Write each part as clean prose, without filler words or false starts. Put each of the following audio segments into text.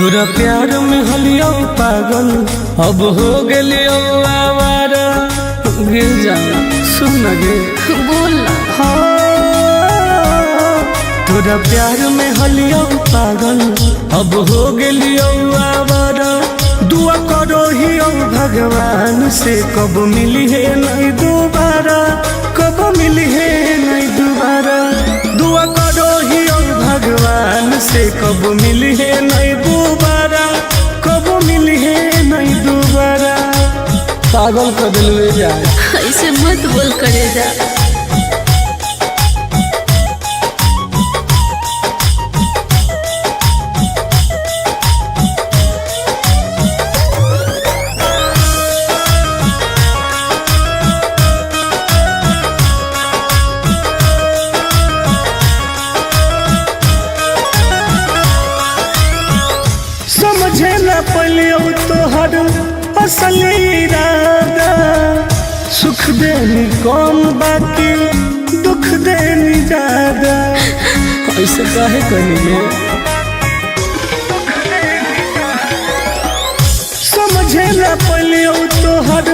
तोरा प्यार में हलियो पागल अब हो गेलियो आवारा। गिर जा सुन न गे बोल तोरा प्यार में हलियो पागल अब हो गेलियो आवारा। दुआ करो ही भगवान से कब मिली है नहीं दोबारा, कब मिली है नहीं दोबारा। दुआ करो ही भगवान से कब मिली है नहीं दोबारा, कब मिली है नहीं दोबारा। पागल कर दिलवे जा ऐसे मत बोल करे जा। समझे न पलियो तोहर असली इरादा। सुख देनी कम बाकी दुख देनी ज्यादा। ऐसे काहे करिए समझे न पलियो तोहर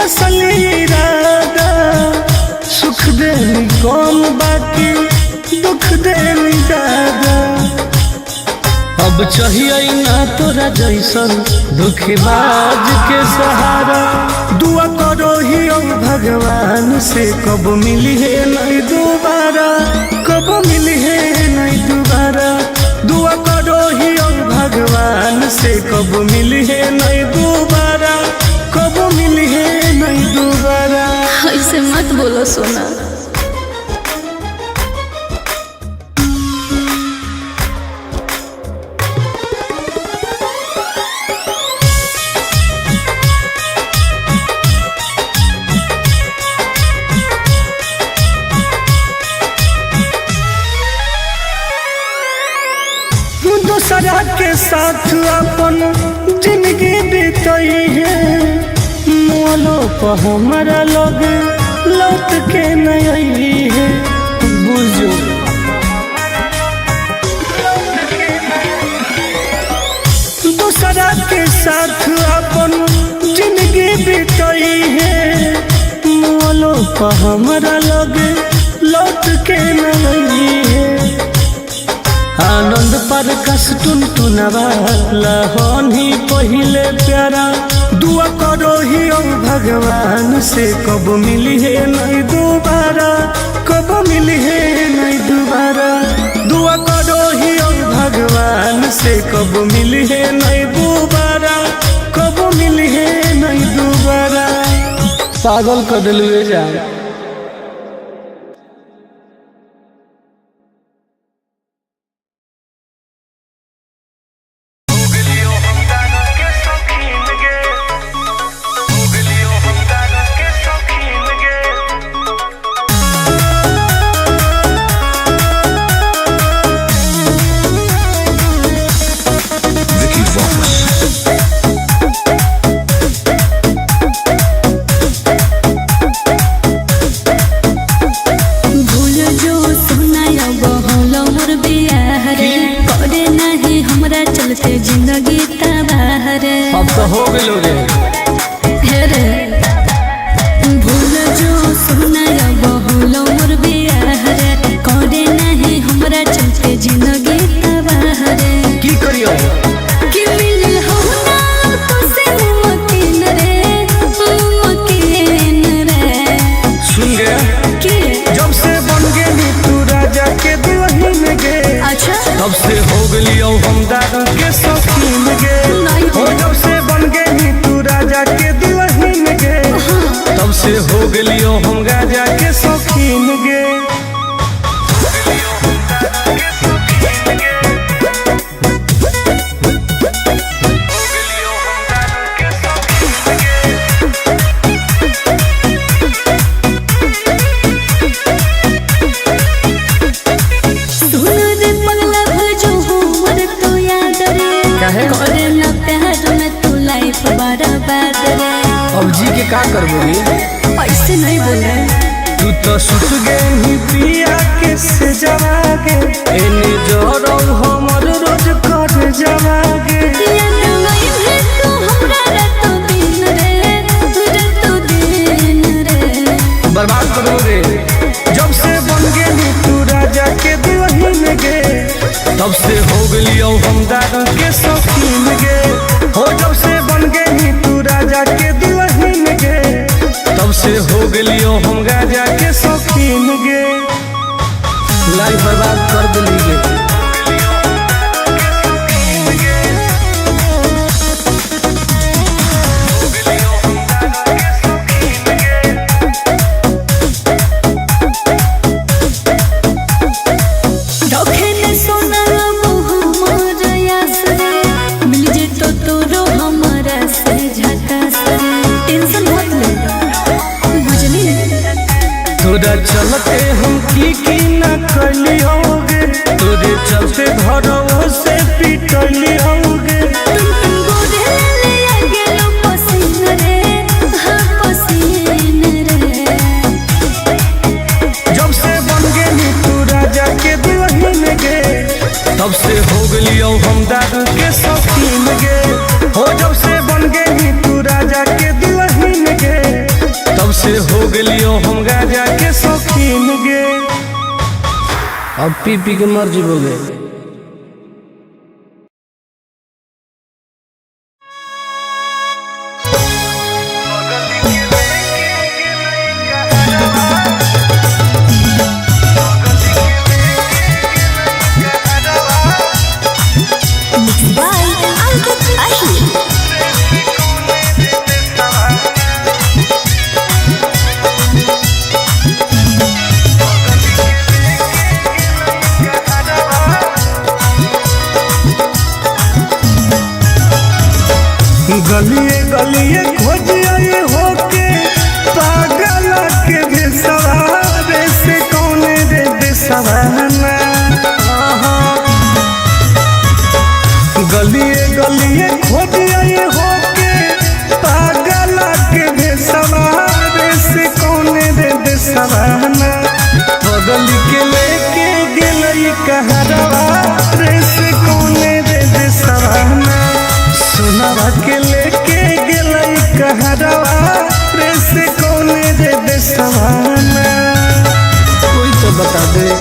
असली इरादा। सुख देनी कम बाकी दुख देनी ज्यादा। अब चाहिए ना तोरा जैसन धोखेबाज के सहारा। दुआ करो ही भगवान से कब मिली है नहीं दोबारा, कब मिली है नहीं दोबारा। दुआ करो ही भगवान से कब मिली है नहीं दोबारा, कब मिली है नहीं दोबारा। ऐसे मत बोलो सोना। दूसरा के साथ अपन जिंदगी बीतई है। मोलो पर हमारा लोग लौट के नहीं है। बुझो दूसरा के साथ अपन जिंदगी बीतई है। मोलो पर हमारा लोग लौट के नहीं है। आनंद पर कस टुनटुनवा लहनी पहिले प्यारा। दुआ करो ही भगवान से कब मिली है नहीं दोबारा, कब मिली है नहीं दोबारा। दुआ करो ही भगवान से कब मिली है नहीं दोबारा, कब मिली है नहीं दोबारा। पागल कर दिलवे जा। जिंदगी तबाह रे अब तो हो गेलो रे। रे भूल जो सुनाया बहुल मोर बियाह रे। करे नहीं हमरा चलते जिंदगी तबाह रे। की करियो कि मिल हो ना तो से मुमकिन रे, मुमकिन रे। सुन गे कि जब से बन गेली तू राजा के दुल्हन गे। अच्छा तब से हो गेलियो हम दादा के शौकीन गे। हो जब से बन गेली तू राजा के दुल्हन गे। तब से हो गेलियो हम राजा के शौकीन गे। करे ना प्यार में तू लाइफ बर्बाद रे। अब जी के का करबो रे? ऐसे नहीं बोले तू तो सुत गई पिया के से जवागे। एने जोरो हमर रोज कर जवागे। तब से हो गलियो हम दारू के शौकीन गे। हो जब से बन गई तू राजा के दुल्हन गे, तब से हो गलियो हम गाजा के शौकीन गे। लाइफ बर्बाद कर दिली गे। तोरा चलते हम की न करली होगे, तोरे चलते घरों से पिटली होगे। जब से बन गई तू राजा के दुल्हन गे, तब से हो गलियो हम दारू के शौकीन गे। हो जब से बन गई तू राजा के दुल्हन गे, तब से हो गलियो हम गाजा के शौकीन गे। अब पी पी के मर जीवोगे। गलिए गलिए खोजिए होके पागल के बेसवारे से कौने रे बेसवाना। गलिए गलिए खोजिए होके पागल के बेसवारे से कौने रे बेसवाना। बगल के लेके गेलई कहरवा रे से कौने रे बेसवाना। सुनावा के लेके गेलई कहरवा रे से कौने रे बेसवाना। कोई तो बता दे।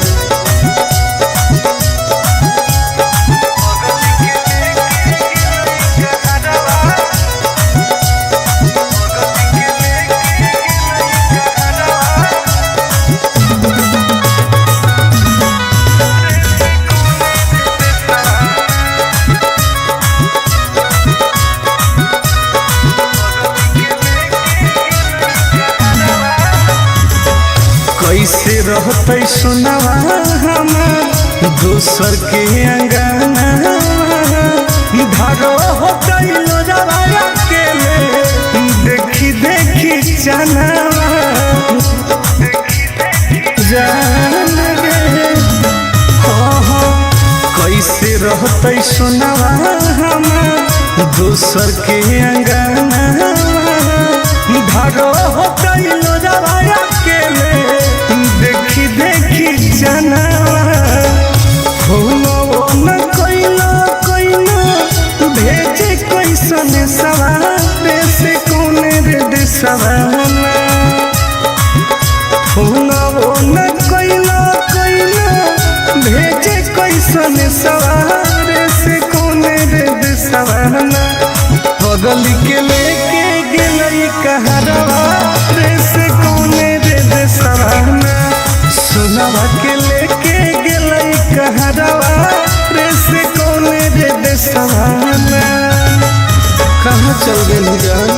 कैसे रहते सुनावा हमार दूसर के अंगना। धारो हो गइलो जवाया के देखी देखी चनावा जान गे। कैसे रहते सुनावा हमार दूसर के अंगना। धारो हो गइलो जवाया के देखी देखी जनावा। हो न कोइलो कोइलो भेजे कैसन सवारे से कौने रे देसवाना। हो न कोइलो कोइलो भेजे कैसन सवारे से कौने रे देसवाना। बगल के लेके गेलई कहरवा रे से कौने रे देसवाना। सुनावा के लेके गेलई कहरवा रे से कौने रे देसवाना। कहाँ चल गई जान।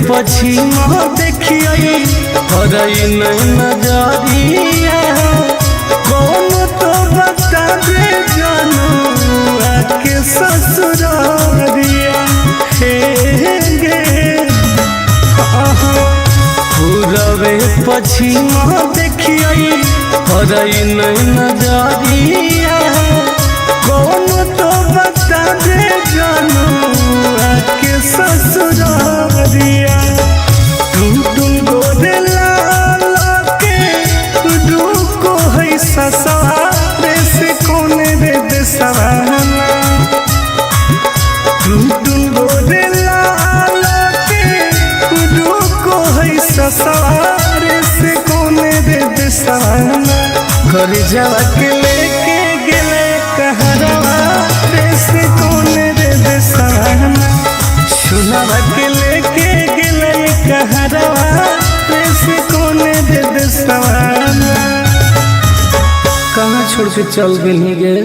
पश्चिम देखिए हरई नहीं नजरिया। कौन तो बता दे जानू आके ससुरारिया। हे गे पूरबे पश्चिम देखिए हरई नहीं नजरिया। कौन तो बता दे जानू आके ससुरारिया तुम गोरे लाला के रुको है ससुरारे से कोने रे देसवाना तुम गोरे लाला के रुको है ससुरारे से कोने रे देसवाना घर जावा के लेके गेले कहरवा देश कोने रे देसवाना सुनावा के लेके गेले कहरवा देश कोने रे देसवाना कहाँ छोड़ के चल गई गे।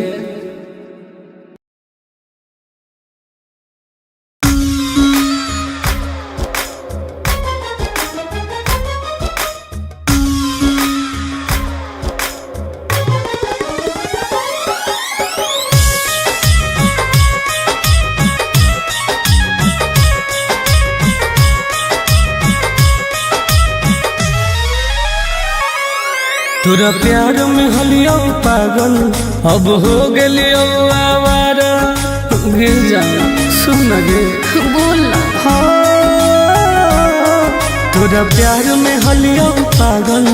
तोरा प्यार में हलियो पागल अब हो गलियो आवारा गिर जा सुन गे बोल तोरा प्यार में हलियो पागल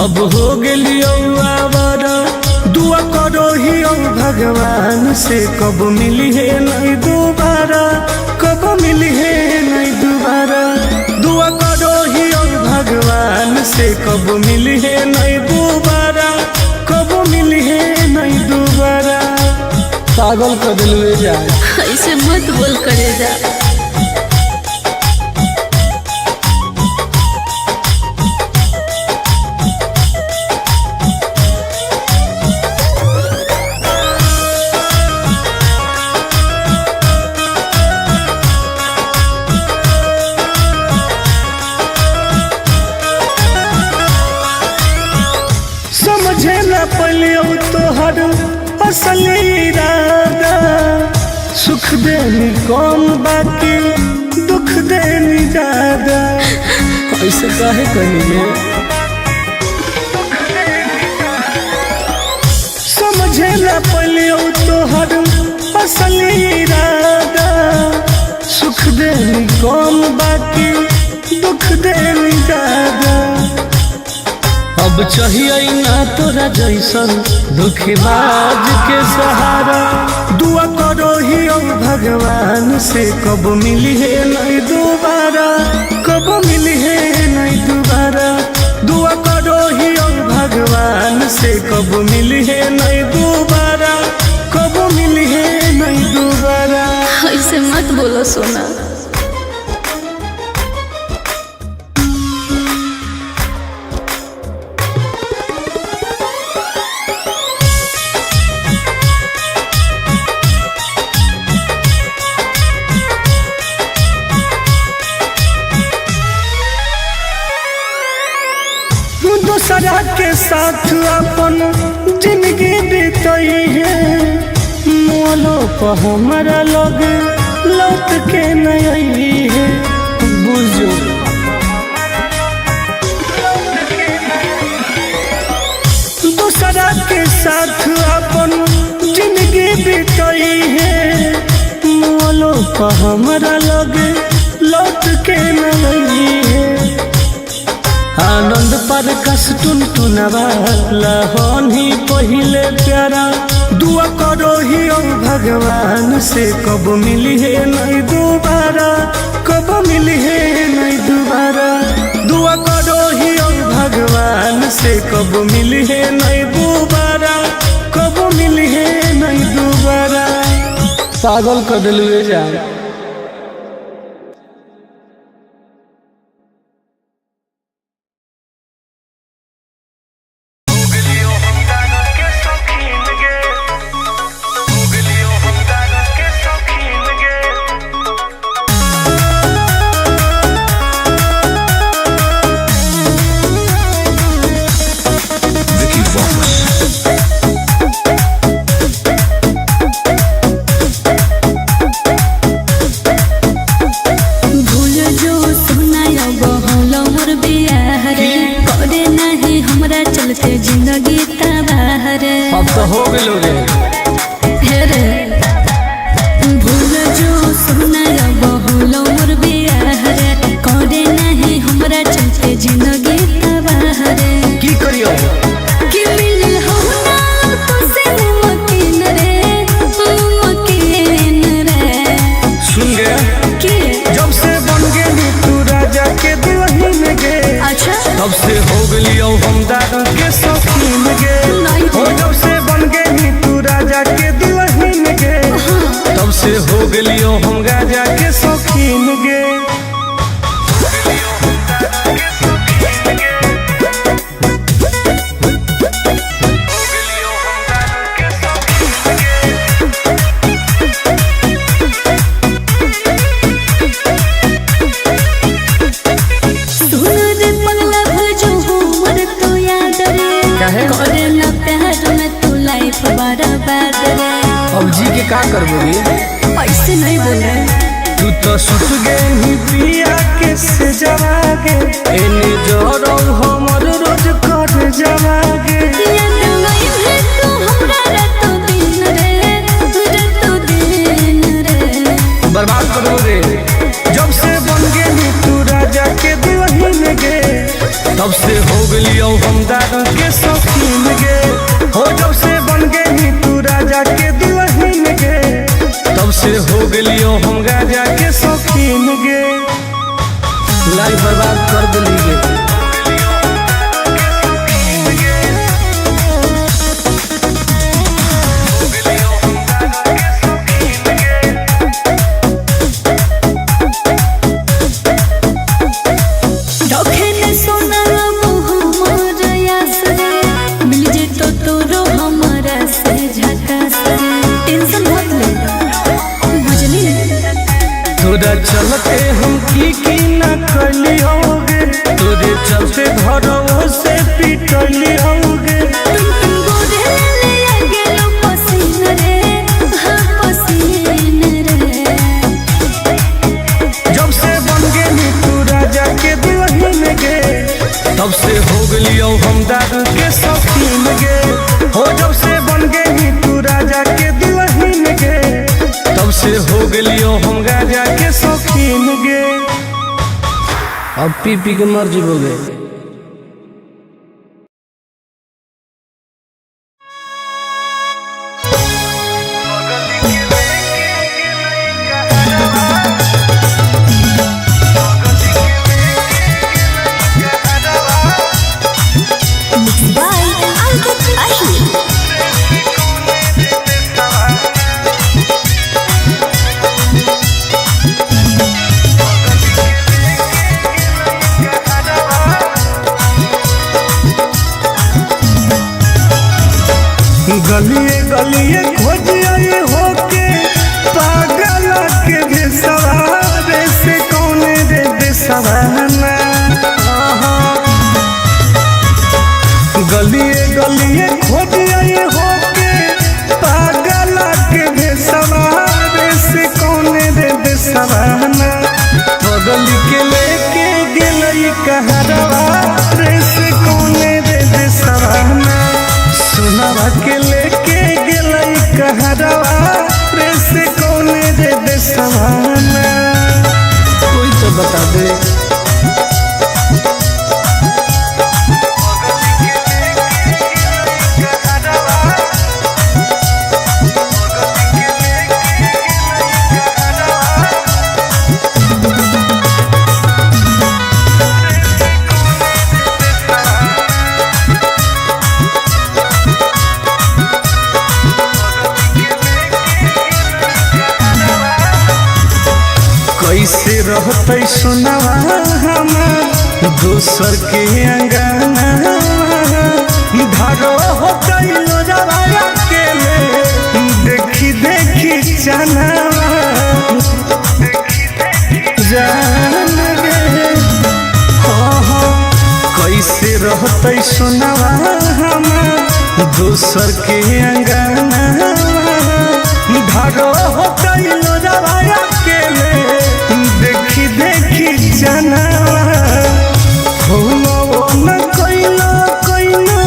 अब हो गलियो आवारा दुआ करो ही भगवान से कब मिली है नहीं दोबारा कब मिली है नहीं दोबारा दुआ करो ही भगवान से कब मिली है नहीं दोबारा कब मिली है नहीं दोबारा पागल कर दिलवे जाए ऐसे मत बोल करे जा। समझे न पलियो तोहर असली इरादा सुख देनी कौन बाकी दुख देनी ज्यादा ऐसे काहे कहिए समझे न पलियो तोहर असली इरादा सुख देनी कौन बाकी दुख देनी ज्यादा अब चाहिए ना तोरा जैसन दुखबाज के सहारा दुआ करो ही भगवान से कब मिली है नहीं दोबारा कब मिली है नहीं दोबारा दुआ करो ही भगवान से कब मिली है नहीं दोबारा कब मिली है नहीं दोबारा ऐसे मत बोलो सोना। दूसरा के साथ अपन जिंदगी बीतई है मोलो पर हमारा लग लौट के नहीं है बुझो दूसरा के साथ अपन जिंदगी बीतई है मोलो पर हमारा लग लौट के नहीं है आनंद पर कस टुन टुनवा लहन ही पहिले प्यारा दुआ करो ही भगवान से कब मिली है नहीं दोबारा कब मिली है नहीं दोबारा दुआ करो ही भगवान से कब मिली है नहीं दोबारा कब मिली है नहीं दोबारा पागल कर दिलवे जाए। जिंदगी तबाह रे अब तो हो गए काहे करे ना प्यार में तू लाइफ बर्बाद रे। अब जी के का करबोगे ऐसे नहीं बोल रहे तू तो सुत गई पिया के से जवागे एने जोरो हमर रोज कर जवागे बर्बाद करो रे। जब से बन गई तू राजा के दुल्हन गे तब से हो गलियो हम दारू के शौकीन गे हो। जब से बन गई तू राजा के दुल्हन गे तब से हो गलियो हम गाजा के शौकीन गे। लाइफ बर्बाद कर दिली गे। तोरा चलते हम की ना कली होगे तोरे चलते घरों से पिटली होगे। जब से बन गई तू राजा के दुल्हन गे तब से हो गलियो हम दारू के शौकीन गे हो। जब से बन गई तू राजा के दुल्हन गे तब से हो गलियो हम गाजा के शौकीन गे। अब पी पी के मर जीवोगे। गलिए गलिए खोजिए होके पागल के बेसवारे से कौन रे बेसवाना। गलिए गलिए खोजिए होके पागल के बेसवारे से कौन रे बेसवाना। बगल के लेके गेलई कहरवा रे से कौन रे बेसवाना। सुनावा के लेके गेलई कहरवा रे से कौन रे बेसवाना। कोई तो बता दे। कैसे रहते सुनावा हमार दोसर के अंगना धारो होते लोजवाया के देखी देखी चनावा जान गे। कैसे रहते सुनावा हमार दोसर के अंगना धारो होते लोजवाया के देखी देखी जनावा न कोइला कोइला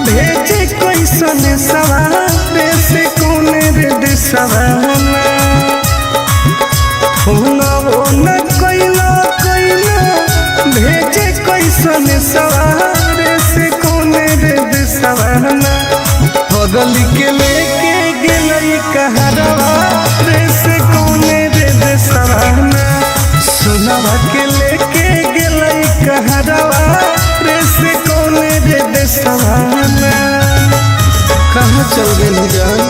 भेजे कैसन सवारे से कौन रे देसवाना। न कोइला कोइला भेजे कैसन सवारे से कौन रे देसवाना। बगल के लेके गेलई कहरवा रे से कौन रे देसवाना। सुनावा के लेके गेलई कहरवा रे से कौन रे देसवाना। कहाँ चल गई जान।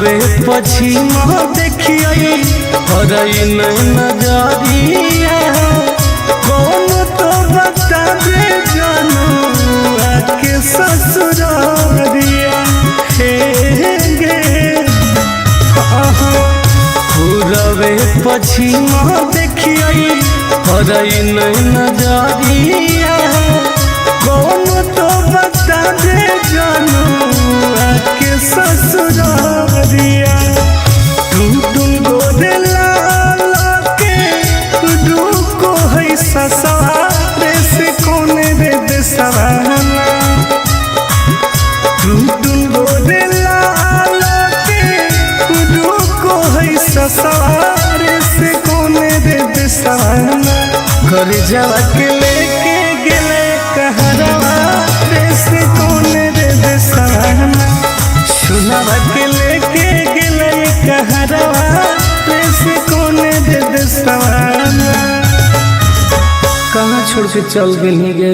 पूरबे पश्चिम देखिए हरई नजरिया कौन तो बता दे जानू आके ससुरारिया हे गे पूरबे पश्चिम देखिए हरई नजरिया कौन तो बता दे जानू आके ससुरारिया टुन गोदे लाल के रुको है ससुरारे से कोने रे देसवाना टुन गोदे लाल के रुको है ससुरारे से कोने रे देसवाना घर जावा के लेके गेले कहरवा रे से कोने रे देसवाना सुनावा के लेके गेले कहरवा रे से कोने रे देसवाना कहाँ छोड़ के चल गेली गे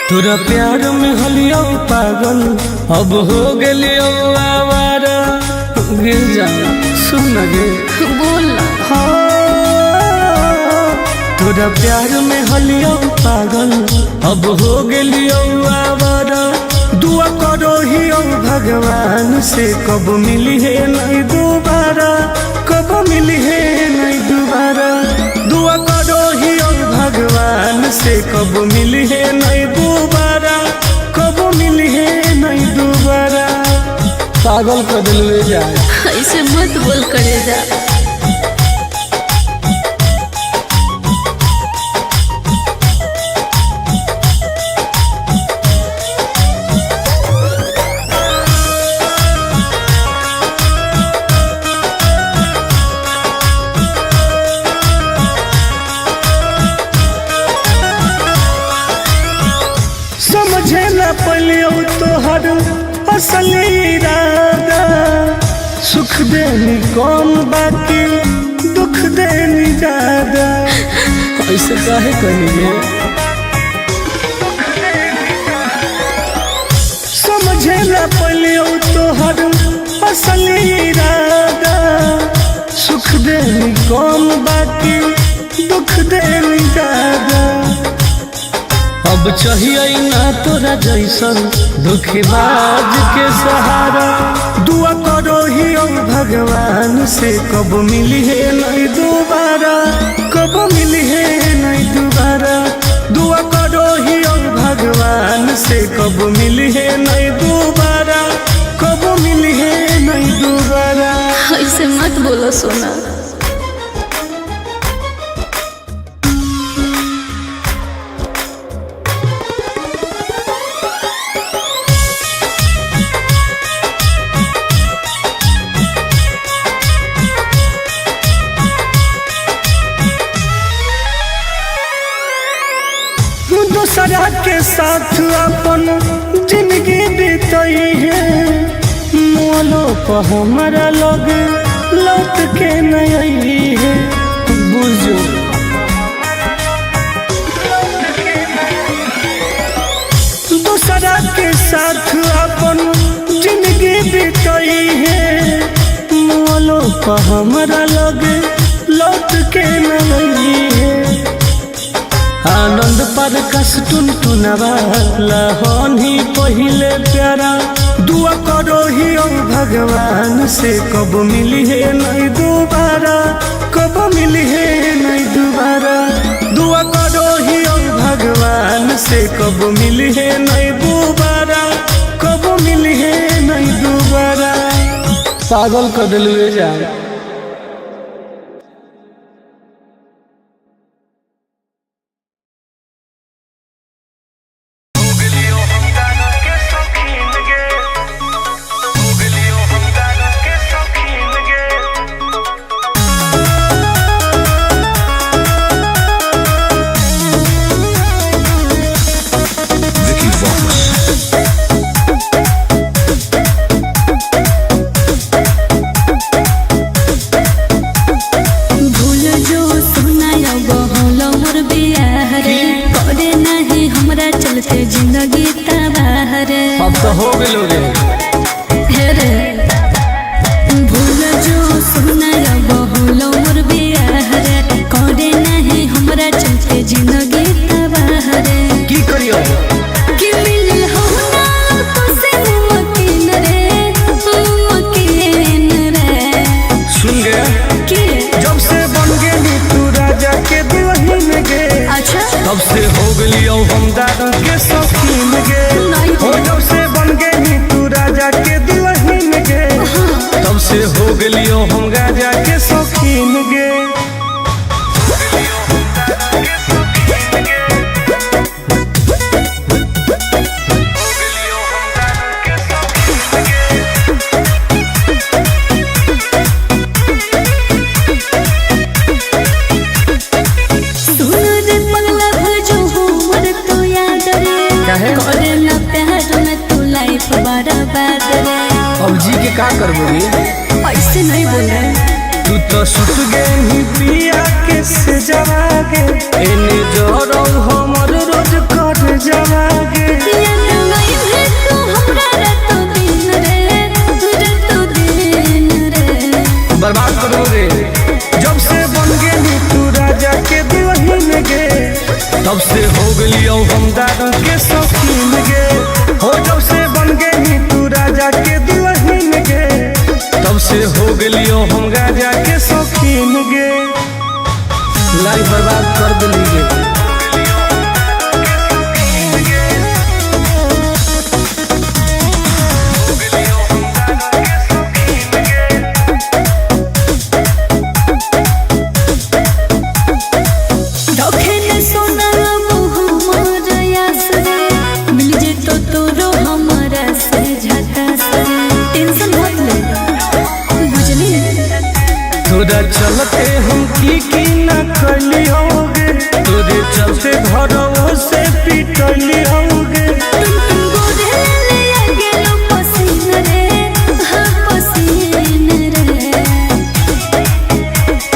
तोरा प्यार में हलियो पागल अब हो गेलियो आवारा गिर जा सुन गे बोल तोरा प्यार में हलियो पागल अब हो गेलियो आवारा दुआ करो ही भगवान से कब मिली है नहीं दोबारा कब मिली है नहीं दोबारा दुआ करो ही भगवान से कब मिली है नहीं दोबारा कब मिली है नहीं दोबारा पागल कर दिलवे जाए ऐसे मत बोल करे जा समझे न पलियो तोहर असली इरादा सुख देनी कौन बाकी दुख देनी ज्यादा ऐसे काहे कहिए समझे न पलियो तोहर असली इरादा सुख देनी कौन बाकी दुख देनी ज्यादा अब चाहिए ना तोरा जैसन धोखेबाज के सहारा दुआ करो ही भगवान से कब मिली है नहीं दोबारा कब मिली है नहीं दोबारा दुआ करो ही भगवान से कब मिली है नहीं दोबारा कब मिली है नहीं दोबारा ऐसे मत बोलो सोना दूसरा के साथ अपन जिंदगी बीतई है मोलो पर हमारा लग लौट के नहीं है बुझो दूसरा के साथ अपन जिंदगी बीतई है मोलो पर हमारा लग लौट के नहीं है आनंद पर कस टुन टुनवाला होनी पहिले प्यारा दुआ करो ही भगवान से कब मिली है नहीं दोबारा कब मिली है नहीं दोबारा दुआ करो ही भगवान से कब मिली है नहीं दोबारा कब मिली है नहीं दोबारा पागल कर दिलवे जाए हो गेलोगे हे रे भूल जो सुनाया बहुलो मोर बियाह रे करे नहीं हमरा चलते जिंदगी तबाह रे की करियो कि मिल हो ना तो से मुमकिन रे सुन गया कि जब से बन गेली तू राजा के दुल्हन गे अच्छा तब से हो गेलियो हम दारू के शौकीन गे नहीं हो जब से बन गेली तू राजा के दुल्हन गे तब से हो गेलियो हम गाजा के शौकीन गे करे ना प्यार में तू लाइफ बर्बाद रे अब जी के का करबोगे ऐसे नहीं बोल रहे तू तो सुत गेली पिया के से जवागे एने जोरो हमर रोज कर जवागे याद नहीं है तू हमरा रात दिन रे बर्बाद करोगे जब से बन गेली तू राजा के दुल्हन गे तब से हो गेलियो हम दारू के शौकीन गे हो जब से बन गेली तू राजा के दुल्हन गे तब से हो गेलियो हम गाजा के शौकीन गे लाइफ बर्बाद कर देली गे तोरा चलते हम की ना कली होगे तोरे चलते घरों से पिटली होगे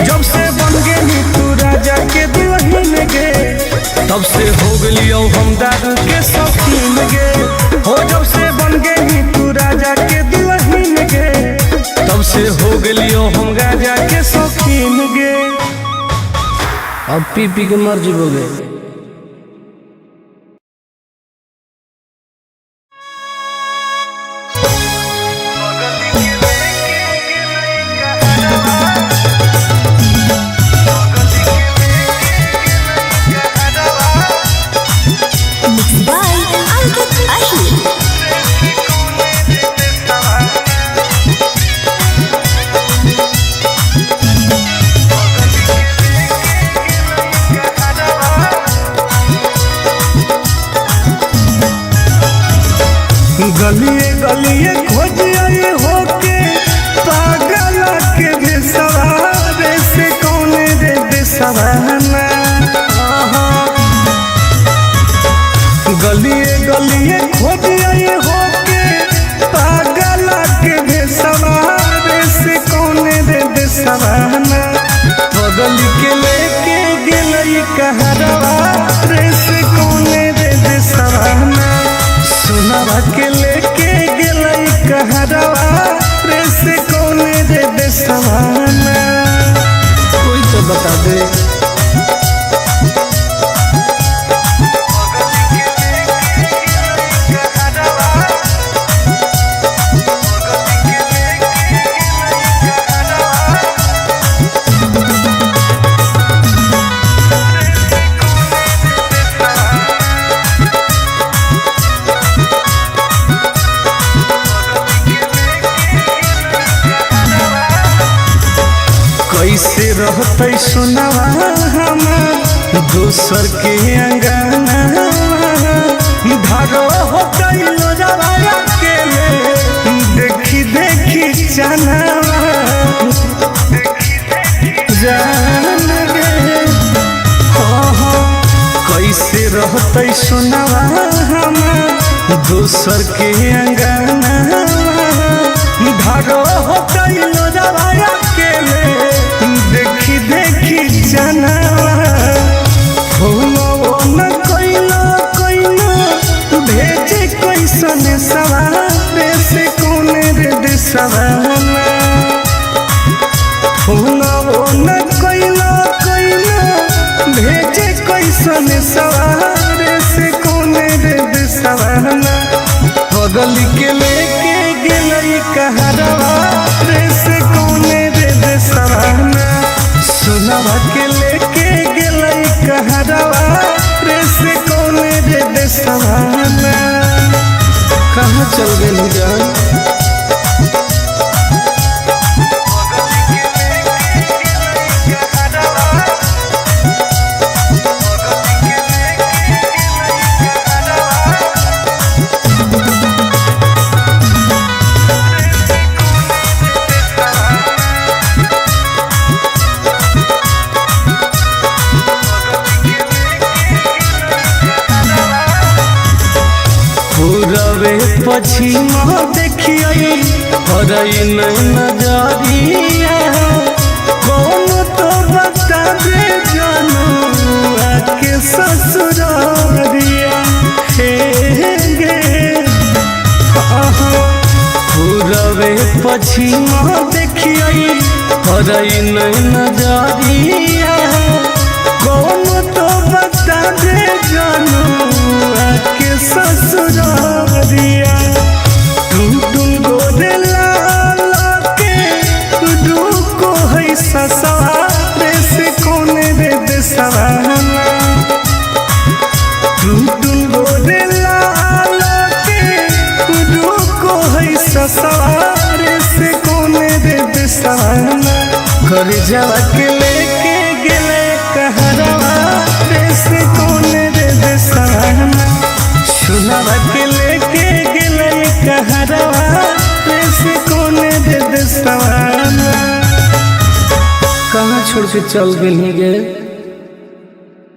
जब से बन गेली तू राजा के दुल्हन गे तब से हो गेलियो हम दारू के शौकीन गे हो जब से बन गेली तू राजा के दुल्हन गे तब से हो गेलियो हम गाजा के शौकीन गे अब पी पी के मर जीवोगे गलिए गलिए खोज आए होके पागल के बेसवारे से कौन रे बेसवाना गलिए गलिए खोज आए होके पागल के बेसवारे से कौन रे बेसवाना बगल के लेके गेलई कहरवा रे से कौन रे बेसवाना सुनवा के लेके गेलई कहरवा रे से कौन रे बेसवाना कोई तो बता दे कैसे रहते सुनवा हमार दोसर के अंगना धारो हो गइलो जवाया के देखी देखी जाना जान गे कैसे रहते सुनवा हमार दोसर के अंगना धारो हो गइलो जवाया के देखी देखी जाना न कोइलो भेजे कैसन सवाल सन सवारे से कोने रे सवाना बगल के लेके गेलई कहरवा रे से कोने रे सवाना सोनावा के लेके गेलई कहरवा रे से कोने रे सवाना कहाँ चल गई जान पूरबे पश्चिम देखिए हरई नजरिया कौन तो बता दे जानू आके ससुरारिया हे गे पूरबे पश्चिम देखिए हरई नजरिया कौन तो बता दे जानू आके ससुरारिया टुन गोरे लाला के दुको है ससुरारे से कोने रे सवाना टुन गोरे लाला के दुको है ससुरारे से कोने रे सवाना कर जावा के लेके गेले कहरवा रे से कोने रे सवाना सुनावा के लेके गेले कहरवा रे से कोने रे सवाना कहाँ छोड़ के चल गई गे।